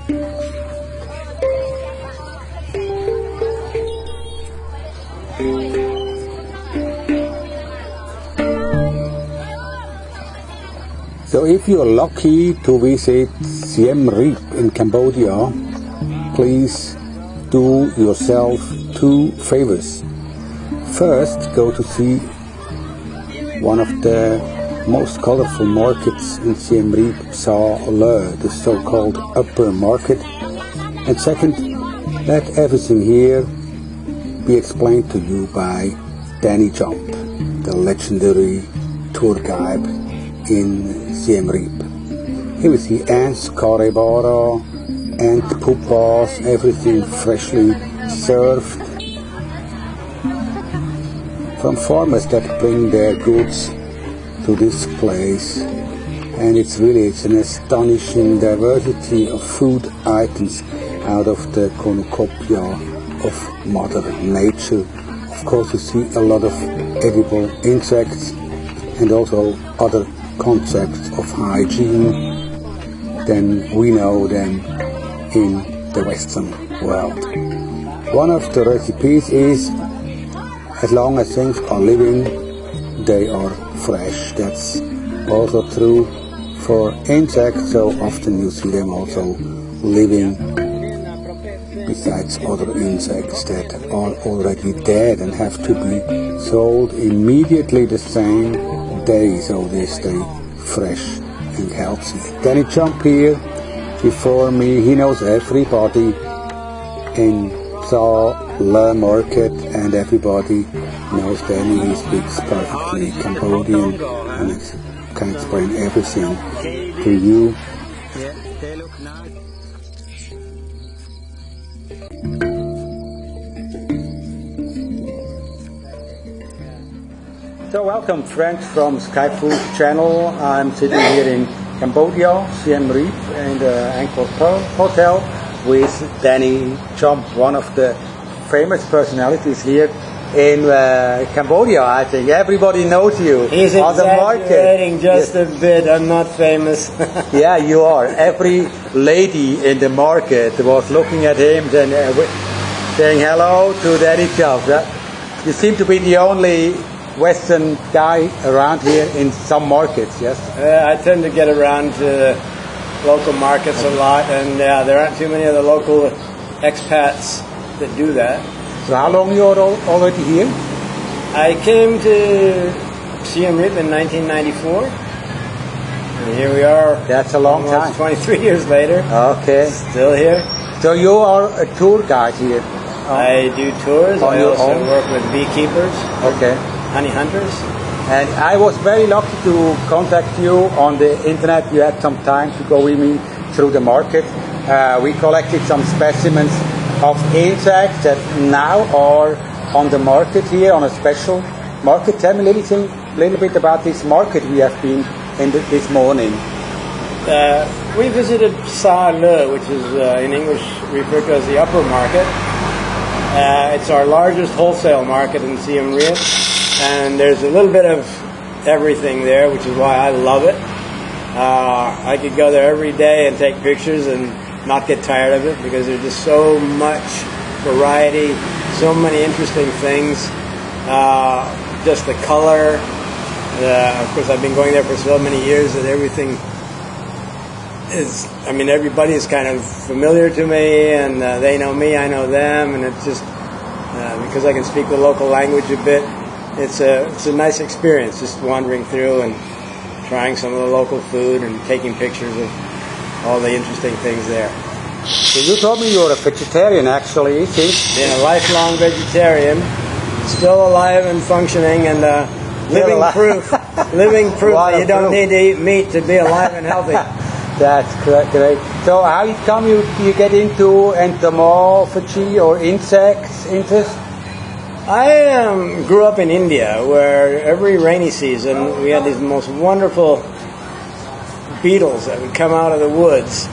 So if you're lucky to visit Siem Reap in Cambodia, please do yourself two favors. First, go to see one of the most colorful markets in Siem Reap, Psa Leu, the so-called upper market. And second, let everything here be explained to you by Dani Jump, the legendary tour guide in Siem Reap. Here we see ants, capybara, ant pupas, everything freshly served from farmers that bring their goods to this place. And it's an astonishing diversity of food items out of the cornucopia of Mother Nature. Of course, you see a lot of edible insects and also other concepts of hygiene than we know them in the Western world. One of the recipes is, as long as things are living, they are fresh. That's also true for insects, so often you see them also living besides other insects that are already dead and have to be sold immediately the same day, so they stay fresh and healthy. Dani Jump here before me, he knows everybody in Psa Leu market, and everybody knows Dani. He speaks perfectly Cambodian and can explain everything to you. They look nice. So welcome friends from Skyfood channel. I'm sitting here in Cambodia, Siem Reap, in the Angkor Hotel with Dani Jump, one of the famous personalities here in Cambodia. I think everybody knows you. He's on the market. Exaggerating just a bit. I'm not famous. Yeah, you are. Every lady in the market was looking at him and saying hello to Dani Jump. You seem to be the only Western guy around here in some markets, yes? I tend to get around to local markets a lot, and there aren't too many of the local expats that do that. So how long you are already here? I came to Siem Reap in 1994, and here we are. That's a long time. 23 years later. Okay. Still here. So you are a tour guide here? I do tours. I also work with beekeepers. Okay. Honey hunters. And I was very lucky to contact you on the internet. You had some time to go with me through the market. We collected some specimens of insects that now are on the market here on a special market. Tell me a little bit about this market we have been in this morning. We visited Psa Leu, which is in English referred to as the upper market. It's our largest wholesale market in Siem Reap. And there's a little bit of everything there, which is why I love it. I could go there every day and take pictures and not get tired of it, because there's just so much variety, so many interesting things. Just the color. Of course, I've been going there for so many years that everything is, everybody is kind of familiar to me, and they know me, I know them, and it's just, because I can speak the local language a bit, it's a nice experience just wandering through and trying some of the local food and taking pictures of all the interesting things there. So you told me you're a vegetarian, actually. Been a lifelong vegetarian, still alive and functioning, and living proof that you don't need to eat meat to be alive and healthy. That's great. So how come you get into entomophagy or insects interest? I grew up in India, where every rainy season we had these most wonderful beetles that would come out of the woods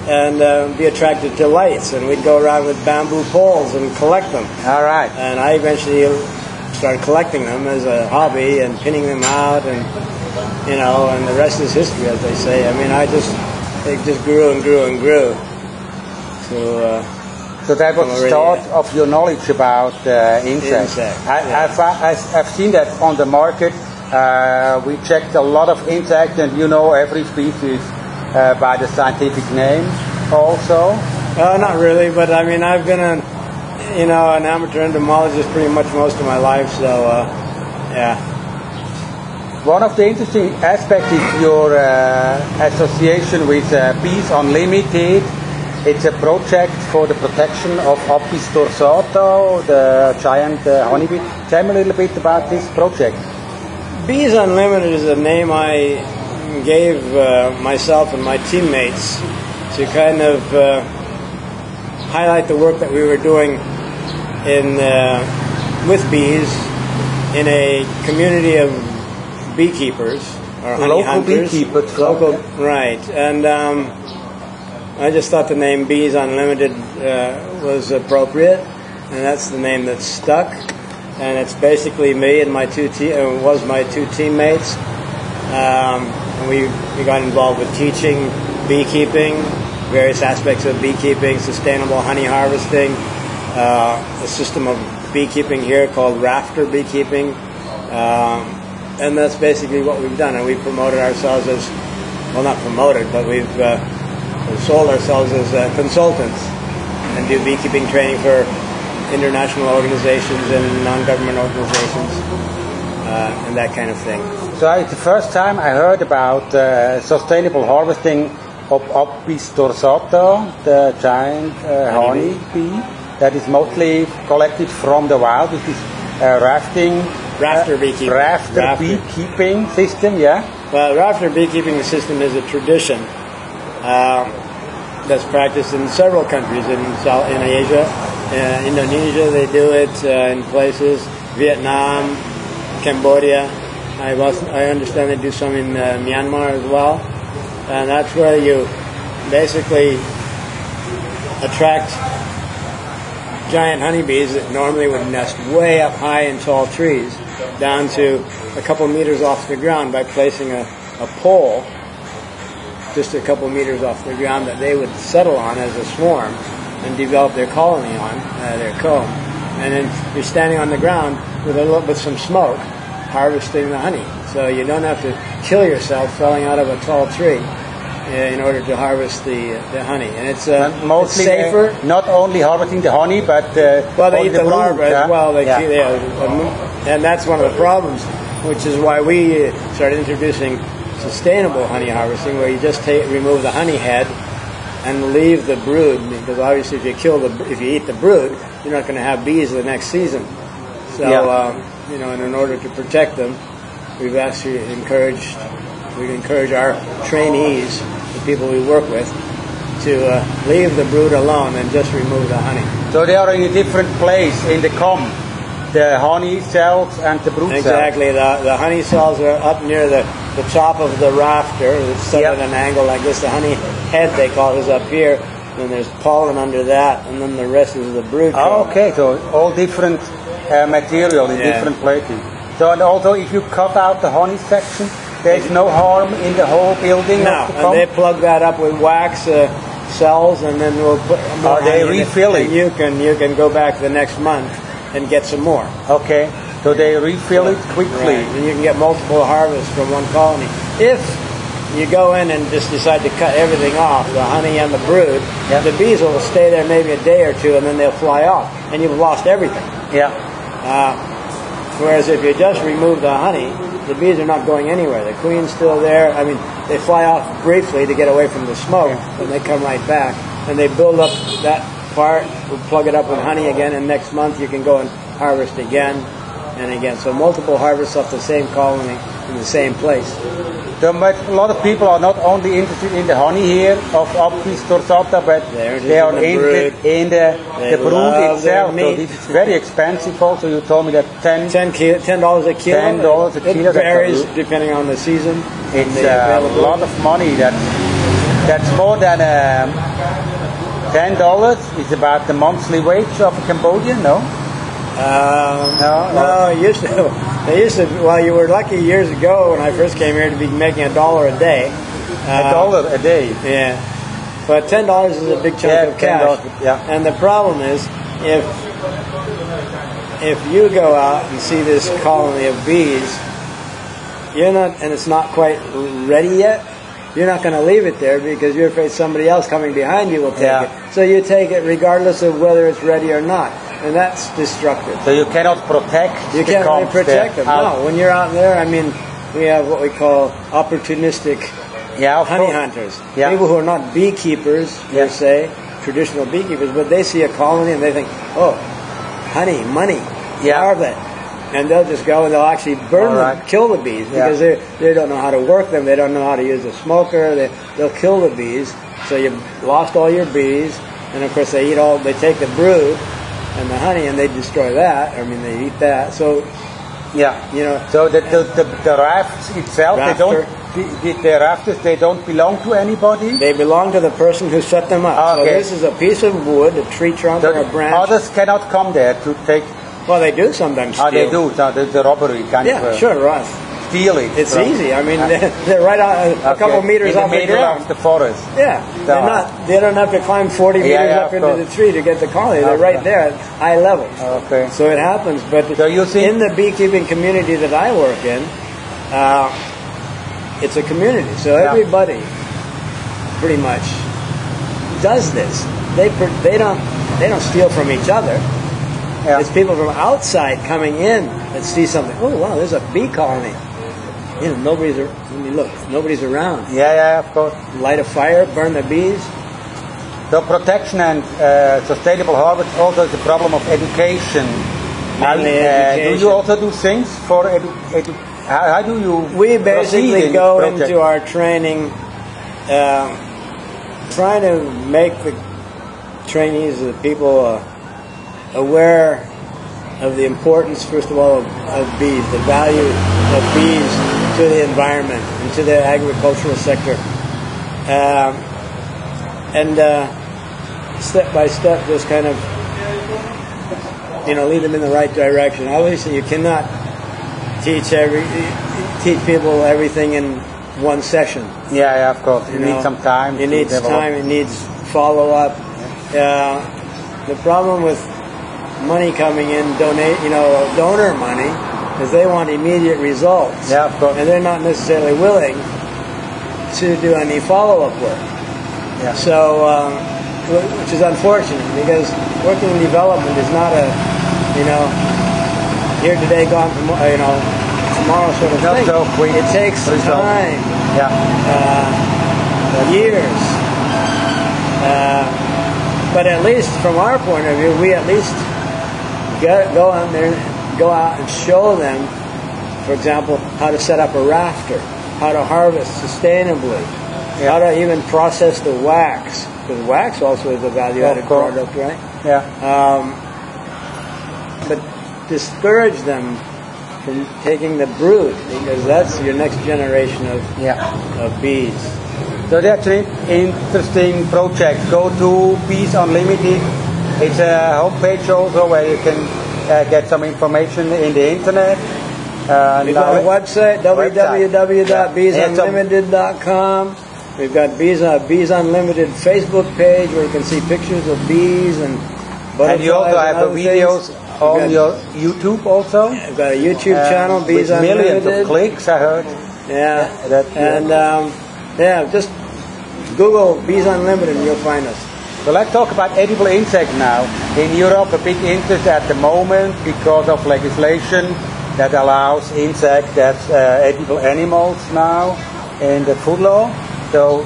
and be attracted to lights, and we'd go around with bamboo poles and collect them. All right. And I eventually started collecting them as a hobby and pinning them out, and and the rest is history, as they say. It just grew and grew and grew. So that was the start of your knowledge about insects. I've seen that on the market. We checked a lot of insects, and you know every species by the scientific name also. Not really, but I mean I've been an amateur entomologist pretty much most of my life, so yeah. One of the interesting aspects is your association with Bees Unlimited. It's a project for the protection of Apis dorsata, the giant honeybee. Tell me a little bit about this project. Bees Unlimited is a name I gave myself and my teammates to kind of highlight the work that we were doing with bees in a community of beekeepers or honey local hunters. Beekeepers. Local, right. And I just thought the name Bees Unlimited was appropriate, and that's the name that stuck. And it's basically me and my two teammates. And we got involved with teaching beekeeping, various aspects of beekeeping, sustainable honey harvesting, a system of beekeeping here called rafter beekeeping. And that's basically what we've done. And we've promoted ourselves as, well, not promoted, but we've sold ourselves as consultants and do beekeeping training for international organizations and non-government organizations and that kind of thing. So it's the first time I heard about sustainable harvesting of Apis dorsata, the giant honey bee that is mostly collected from the wild. It is rafter beekeeping system, yeah? Well, rafter beekeeping system is a tradition that's practiced in several countries in Asia. Indonesia, they do it in places. Vietnam, Cambodia. I understand they do some in Myanmar as well. And that's where you basically attract giant honeybees that normally would nest way up high in tall trees down to a couple meters off the ground by placing a pole just a couple meters off the ground that they would settle on as a swarm and develop their colony on, their comb. And then you're standing on the ground with some smoke harvesting the honey. So you don't have to kill yourself falling out of a tall tree in order to harvest the honey. And it's mostly safer. Not only harvesting the honey, but well, they eat the larvae as well. And that's one of the problems, which is why we started introducing sustainable honey harvesting, where you just remove the honey head and leave the brood, because obviously if you eat the brood, you're not going to have bees the next season. So and in order to protect them, we've actually encourage our trainees, the people we work with, to leave the brood alone and just remove the honey. So they are in a different place in the comb, the honey cells and the brood cells. Exactly. The honey cells are up near the top of the rafter. It's set at an angle like this. The honey head, they call it, is up here. Then there's pollen under that, and then the rest is the brood. Oh, okay. So all different material in different places. So and also, if you cut out the honey section, there's no harm in the whole building. No, and they plug that up with wax cells, and then we'll put more. They refill it. And you can go back the next month and get some more. Okay, so they refill it quickly. Right. And you can get multiple harvests from one colony. If you go in and just decide to cut everything off, the honey and the brood, the bees will stay there maybe a day or two, and then they'll fly off, and you've lost everything. Yeah. Whereas if you just remove the honey, the bees are not going anywhere. The queen's still there. I mean, they fly off briefly to get away from the smoke, and they come right back, and they build up that part. We'll plug it up with honey again, and next month you can go and harvest again and again. So multiple harvests off the same colony in the same place. So, but a lot of people are not only interested in the honey here of Apis dorsata, but they are interested in the brood itself. So this is very expensive also. You told me that $10 a kilo. $10 a kilo. It varies depending on the season. It's a lot of money. That's more than $10 is about the monthly wage of a Cambodian, no? No, they used to, well, you were lucky years ago when I first came here to be making $1 a day. $1 a day? Yeah. But $10 is a big chunk of cash. Yeah. And the problem is, if you go out and see this colony of bees, you're not, and it's not quite ready yet, you're not going to leave it there because you're afraid somebody else coming behind you will take it. So you take it regardless of whether it's ready or not. And that's destructive. So you cannot protect You can't really protect them. No, when you're out there, I mean, we have what we call opportunistic honey hunters. Yeah. People who are not beekeepers, per se, traditional beekeepers, but they see a colony and they think, oh, honey, money, carve it. And they'll just go and they'll actually burn them, kill the bees, because they don't know how to work them, they don't know how to use a smoker, they'll kill the bees, so you've lost all your bees, and of course they take the brood and the honey and they destroy that, I mean they eat that, so so the rafts itself, the rafters, they don't belong to anybody? They belong to the person who set them up. So this is a piece of wood, a tree trunk or a branch. Others cannot come there to take... Well, they do sometimes steal. They do, the robbery kind of... Yeah, sure, right. Steal it. It's easy. I mean, they're right out a couple meters off the ground. Of the forest. Yeah, they don't have to climb 40 meters up into the tree to get the colony. They're right there at eye level. Okay. So it happens. But in the beekeeping community that I work in, it's a community. So everybody pretty much does this. They don't steal from each other. It's people from outside coming in that see something. Oh wow, there's a bee colony. Nobody's around. Of course. Light a fire, burn the bees. So protection and sustainable harvest also is a problem of education. Education. Do you also do things for how do you? We basically go into our training trying to make the trainees, the people, aware of the importance, first of all, of bees, the value of bees to the environment and to the agricultural sector. And step by step, just kind of, lead them in the right direction. Obviously, you cannot teach people everything in one session. Of course. You need some time. It needs time. It needs follow-up. The problem with money coming in, donor money, is they want immediate results. Of course. And they're not necessarily willing to do any follow-up work. So, which is unfortunate, because working in development is not a, here today, gone tomorrow sort of thing. It takes time. Years. But at least from our point of view, we at least go out there, go out and show them, for example, how to set up a rafter, how to harvest sustainably, how to even process the wax, because wax also is a value-added product, right? But discourage them from taking the brood, because that's your next generation of bees. So that's an interesting project. Go to Bees Unlimited. It's a homepage also where you can get some information in the internet. We've got a website, www.beesunlimited.com. We've got Bees Unlimited Facebook page where you can see pictures of bees and butterflies. And you also have videos on your YouTube also? We've got a YouTube channel, Bees Unlimited. Millions of clicks, I heard. Just Google Bees Unlimited and you'll find us. So let's talk about edible insects now. In Europe, a big interest at the moment because of legislation that allows insects as edible animals now in the food law. So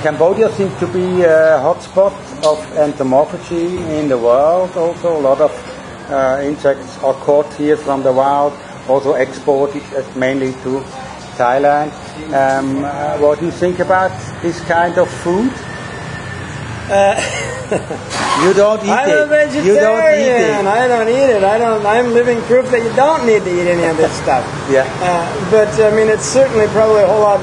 Cambodia seems to be a hotspot of entomophagy in the world. Also, a lot of insects are caught here from the wild, also exported mainly to Thailand. What do you think about this kind of food? You don't eat I'm it. a vegetarian. You don't eat it. I don't eat it. I'm living proof that you don't need to eat any of this stuff. But I mean, it's certainly probably a whole lot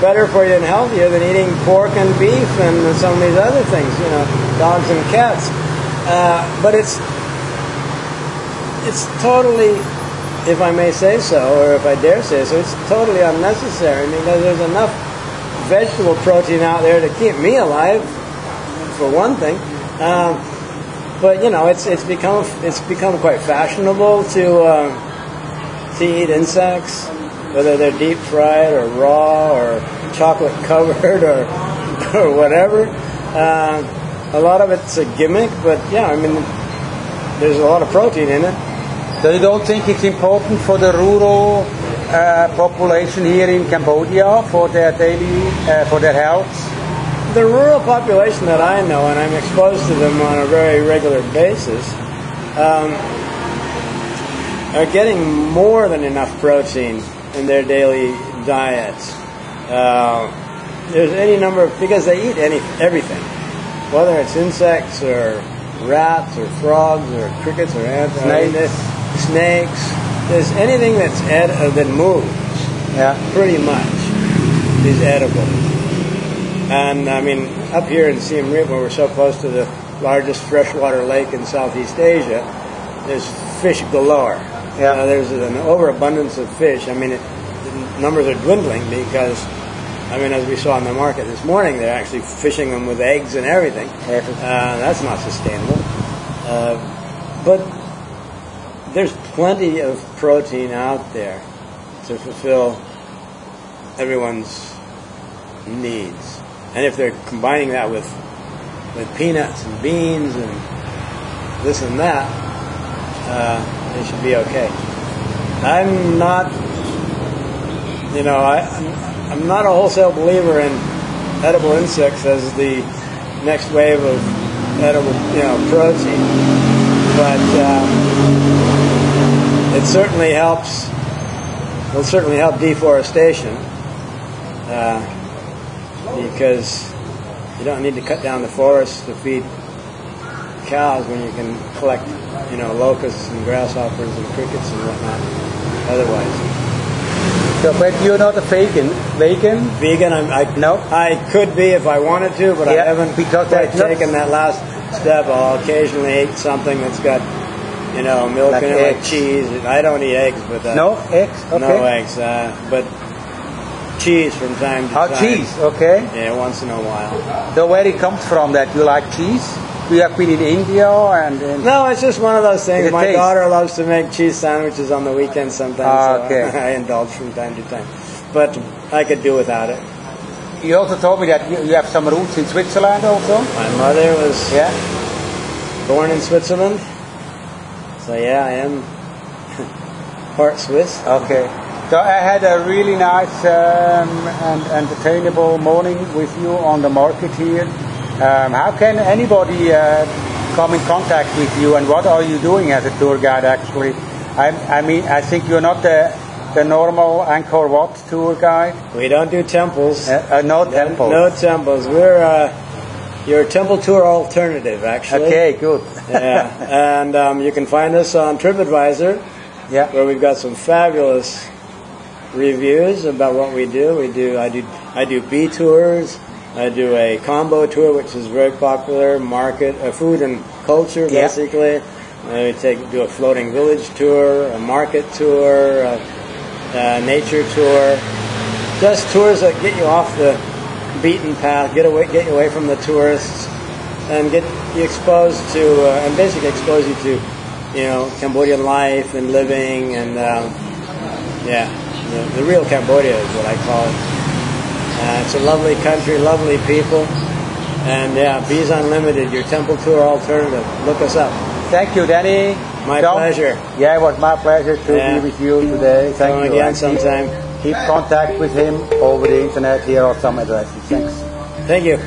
better for you and healthier than eating pork and beef and some of these other things. Dogs and cats. But it's totally, if I may say so, or if I dare say so, it's totally unnecessary because there's enough vegetable protein out there to keep me alive. for one thing. But you know, it's become quite fashionable to eat insects, whether they're deep fried or raw or chocolate covered or whatever. A lot of it's a gimmick, but yeah, I mean, there's a lot of protein in it. So you don't think it's important for the rural population here in Cambodia for their daily, for their health? The rural population that I know, and I'm exposed to them on a very regular basis, are getting more than enough protein in their daily diets. There's any number of, because they eat everything, whether it's insects or rats or frogs or crickets or ants, snakes. There's anything that's that moves. Yeah, pretty much is edible. And I mean, up here in Siem Reap, where we're so close to the largest freshwater lake in Southeast Asia, there's fish galore. Yeah. There's an overabundance of fish. I mean, the numbers are dwindling because, I mean, as we saw in the market this morning, they're actually fishing them with eggs and everything. That's not sustainable. But there's plenty of protein out there to fulfill everyone's needs. And if they're combining that with peanuts and beans and this and that, they should be okay. I'm not, you know, I'm not a wholesale believer in edible insects as the next wave of edible, you know, protein, but it certainly helps. Will certainly help deforestation. Because you don't need to cut down the forest to feed cows when you can collect, you know, locusts and grasshoppers and crickets and whatnot otherwise. So, but you're not a vegan? Vegan? No. I could be if I wanted to, but yeah, I haven't quite taken that last step. I'll occasionally eat something that's got, you know, milk like in it, eggs. like cheese. I don't eat eggs, but no eggs. Okay. No eggs, but cheese from time to time. Oh, cheese, okay. Yeah, once in a while. So where it comes from that you like cheese? You have been in India and... No, it's just one of those things. My taste? daughter loves to make cheese sandwiches on the weekends sometimes, okay. So I indulge from time to time. But I could do without it. You also told me that you have some roots in Switzerland also? My mother was born in Switzerland. So yeah, I am part Swiss. Okay. So I had a really nice and entertainable morning with you on the market here. How can anybody come in contact with you, and what are you doing as a tour guide actually? I mean, I think you're not the normal Angkor Wat tour guide. We don't do temples. No temples. No temples. We're your temple tour alternative, actually. Okay, good. Yeah, and you can find us on TripAdvisor, where we've got some fabulous reviews about what we do. I do bee tours. I do a combo tour, which is very popular. Food and culture, basically. We do a floating village tour, a market tour, a nature tour. Just tours that get you off the beaten path, get you away from the tourists, and get you exposed to, and basically expose you to, you know, Cambodian life and living, and the real Cambodia is what I call it. It's a lovely country, lovely people, and Bees Unlimited, your temple tour alternative. Look us up. Thank you, Danny. My pleasure. Yeah, it was my pleasure to be with you today. Thank you. Again sometime. Keep contact with him over the internet. Here are some addresses. Thanks. Thank you.